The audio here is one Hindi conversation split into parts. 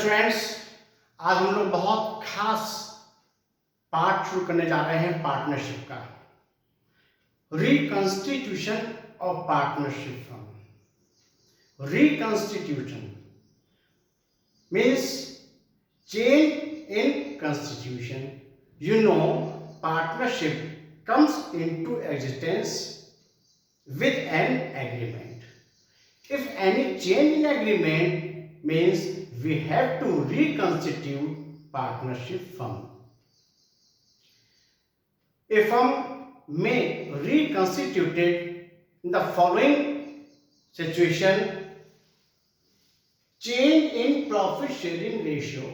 स्टूडेंट्स, आज हम लोग बहुत खास पार्ट शुरू करने जा रहे हैं पार्टनरशिप का। Reconstitution of partnership firm. Reconstitution means change in constitution. You know, partnership comes into existence with an agreement. If any change in agreement means we have to reconstitute partnership firm. A firm may reconstitute it in the following situation: change in profit sharing ratio.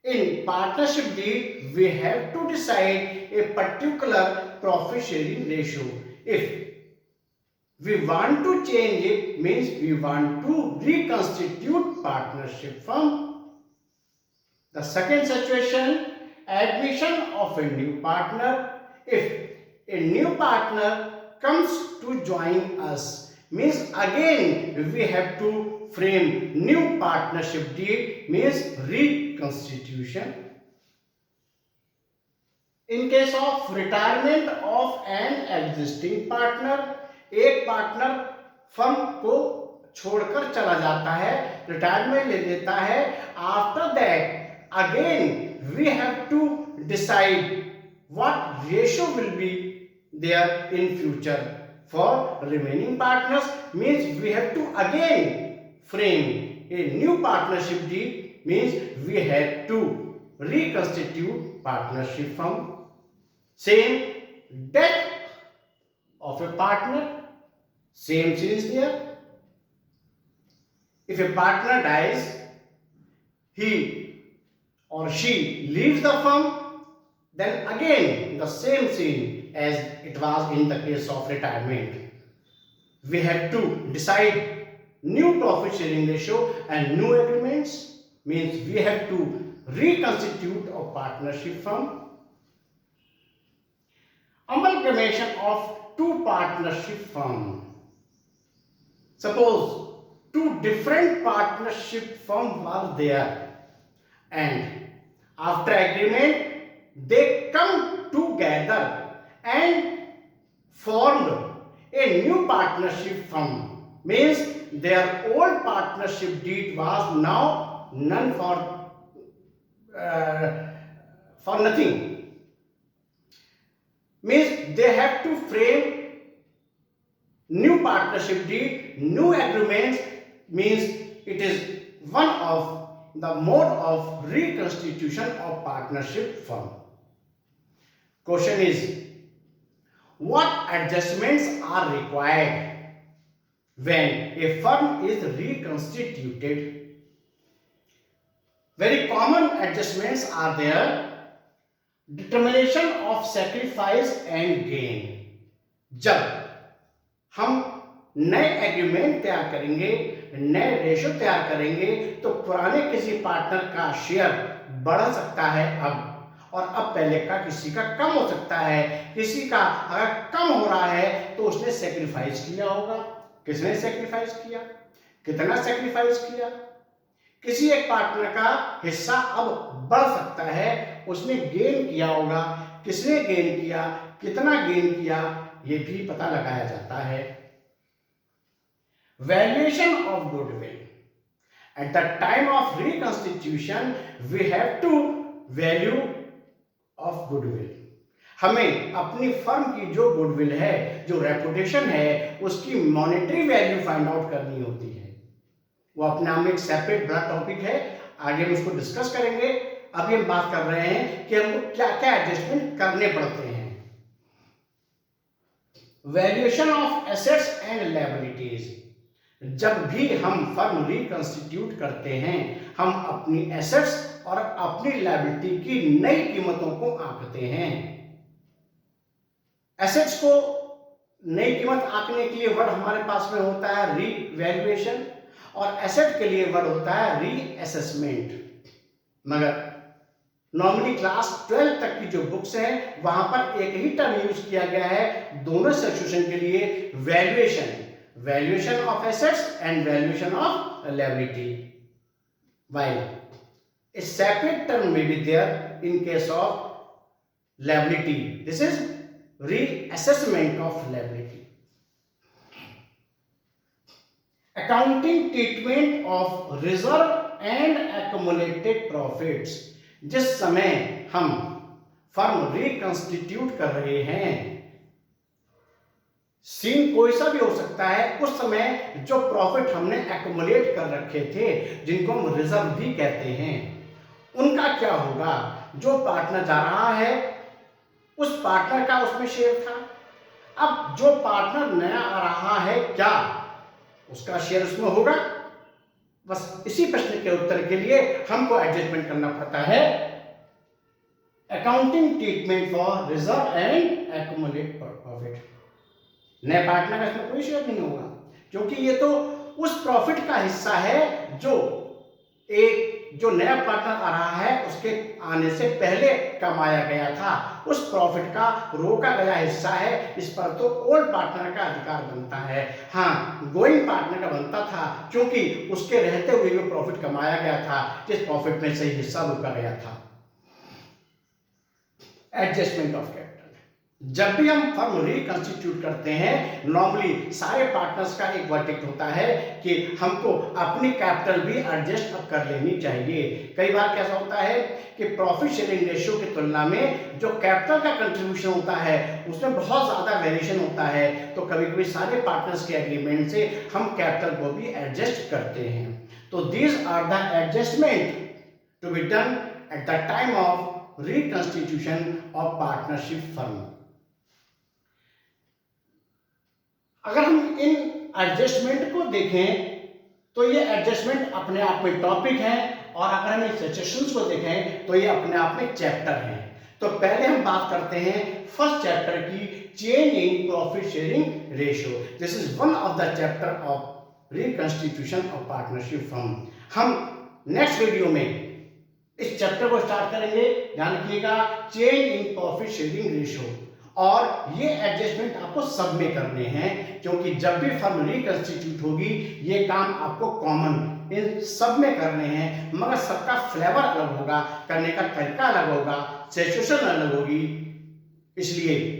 In partnership deed, we have to decide a particular profit sharing ratio. If we want to change it, means we want to reconstitute partnership firm. The second situation, admission of a new partner. If a new partner comes to join us, means again we have to frame new partnership deed, means reconstitution. In case of retirement of an existing partner, एक पार्टनर फर्म को छोड़कर चला जाता है, रिटायरमेंट ले लेता है। After that again we have to decide what ratio will be there in future for remaining partners, means we have to again frame a new partnership deed, means we have to reconstitute partnership firm. Same, death of a partner, same thing is there. If a partner dies, he or she leaves the firm, then again the same thing as it was in the case of retirement. We have to decide new profit sharing ratio and new agreements, means we have to reconstitute a partnership firm. Amalgamation of two partnership firm. Suppose two different partnership firms were there, and after agreement they come together and formed a new partnership firm, means their old partnership deed was now none for nothing, means they have to frame new partnership deed, new agreements, means it is one of the mode of reconstitution of partnership firm. Question is, what adjustments are required when a firm is reconstituted? Very common adjustments are there. Determination of sacrifice and gain. जब हम नए एग्रीमेंट तैयार करेंगे, नए रेशो तैयार करेंगे, तो पुराने किसी पार्टनर का शेयर बढ़ सकता है अब, और अब पहले का किसी का कम हो सकता है। किसी का अगर कम हो रहा है तो उसने सेक्रीफाइस किया होगा। किसने सेक्रीफाइस किया, कितना सेक्रीफाइस किया? किसी एक पार्टनर का हिस्सा अब बढ़ सकता है, उसने गेन किया होगा। किसने गेन किया, कितना गेन किया, ये भी पता लगाया जाता है। Valuation of goodwill. At the time of reconstitution we have to value of goodwill. हमें अपनी फर्म की जो गुडविल है, जो रेपुटेशन है, उसकी मॉनेटरी वैल्यू फाइंड आउट करनी होती है। वो अपने आप में एक सेपरेट बड़ा टॉपिक है, आगे हम उसको डिस्कस करेंगे। अभी हम बात कर रहे हैं कि हमको क्या क्या एडजस्टमेंट करने पड़ते हैं। Valuation of assets and liabilities. जब भी हम फर्म रिकंस्टिट्यूट करते हैं, हम अपनी एसेट्स और अपनी लायबिलिटी की नई कीमतों को आंकते हैं। एसेट्स को नई कीमत आंकने के लिए वर्ड हमारे पास में होता है रीवैल्यूएशन, और एसेट के लिए वर्ड होता है रीअसेसमेंट। मगर नॉर्मली क्लास 12 तक की जो बुक्स हैं, वहां पर एक ही टर्म यूज किया गया है दोनों सिचुएशन के लिए, valuation, valuation of assets and valuation of liability. While A separate term may be there in case of liability. This is reassessment of liability. Accounting treatment of reserve and accumulated profits. जिस समय हम फर्म रिकंस्टिट्यूट कर रहे हैं, सीन कोई सा भी हो सकता है, उस समय जो प्रॉफिट हमने एक्युमुलेट कर रखे थे, जिनको हम रिजर्व भी कहते हैं, उनका क्या होगा? जो पार्टनर जा रहा है उस पार्टनर का उसमें शेयर था, अब जो पार्टनर नया आ रहा है क्या उसका शेयर उसमें होगा? बस इसी प्रश्न के उत्तर के लिए हमको एडजस्टमेंट करना पड़ता है accounting treatment for reserve and accumulate profit. नए पार्टनर का इसमें कोई शेयर नहीं होगा, क्योंकि ये तो उस प्रॉफिट का हिस्सा है जो नया पार्टनर आ रहा है उसके आने से पहले कमाया गया था, उस प्रॉफिट का रोका गया हिस्सा है। इस पर तो ओल्ड पार्टनर का अधिकार बनता है। हाँ, गोइंग पार्टनर का बनता था, क्योंकि उसके रहते हुए जो प्रॉफिट कमाया गया था, जिस प्रॉफिट में से हिस्सा रोका गया था। Adjustment of capital. जब भी हम फर्म रिकंस्टिट्यूट करते हैं, नॉर्मली सारे पार्टनर्स का एक वर्डिक्ट होता है कि हमको अपनी कैपिटल भी एडजस्ट अब कर लेनी चाहिए। कई बार कैसा होता है कि प्रॉफिट शेयरिंग रेशियो की तुलना में जो कैपिटल का कंट्रीब्यूशन होता है उसमें बहुत ज्यादा वेरिएशन होता है, तो कभी कभी सारे पार्टनर्स के एग्रीमेंट से हम कैपिटल को भी एडजस्ट करते हैं। तो these are the adjustment to be done at the time of reconstitution of partnership firm. अगर हम इन एडजस्टमेंट को देखें तो ये एडजस्टमेंट अपने आप में टॉपिक है, और अगर हम इन सजेशंस को देखें तो ये अपने आप में चैप्टर है। तो पहले हम बात करते हैं फर्स्ट चैप्टर की, change in profit sharing ratio. This is one of the chapter of reconstitution of partnership firm. हम नेक्स्ट वीडियो में इस चैप्टर को स्टार्ट करेंगे। ध्यान रखिएगा, change in profit sharing ratio, और ये एडजस्टमेंट आपको सब में करने हैं, क्योंकि जब भी फर्म रिकंस्टिट्यूट होगी ये काम आपको कॉमन इन सब में करने हैं, मगर सबका फ्लेवर अलग होगा, करने का तरीका अलग होगा, सिचुएशन अलग होगी। इसलिए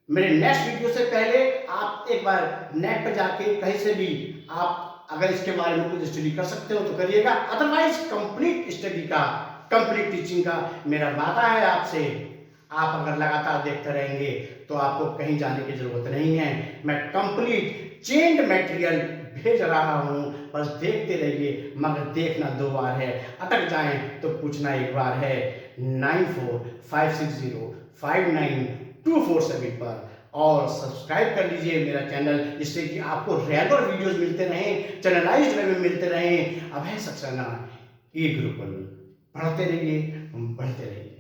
मेरे नेक्स्ट वीडियो से पहले आप एक बार नेट पर जाके कहीं से भी आप अगर इसके बारे में कुछ स्टडी कर सकते हो तो करिएगा, अदरवाइज कंप्लीट स्टडी का, कंप्लीट टीचिंग का मेरा वादा है आपसे। आप अगर लगातार देखते रहेंगे तो आपको कहीं जाने की जरूरत नहीं है। मैं कंप्लीट चेंज मटेरियल भेज रहा हूं, बस देखते रहिए, मगर देखना 2 बार है, अटक जाएं तो पूछना 1 बार है। 9456059247 पर, और सब्सक्राइब कर लीजिए मेरा चैनल, जिससे कि आपको रेगुलर वीडियोस मिलते रहें, चैनलाइज्ड वे में मिलते रहें। अभय सक्सेना ई ग्रुप पढ़ते रहिए, बढ़ते रहिए।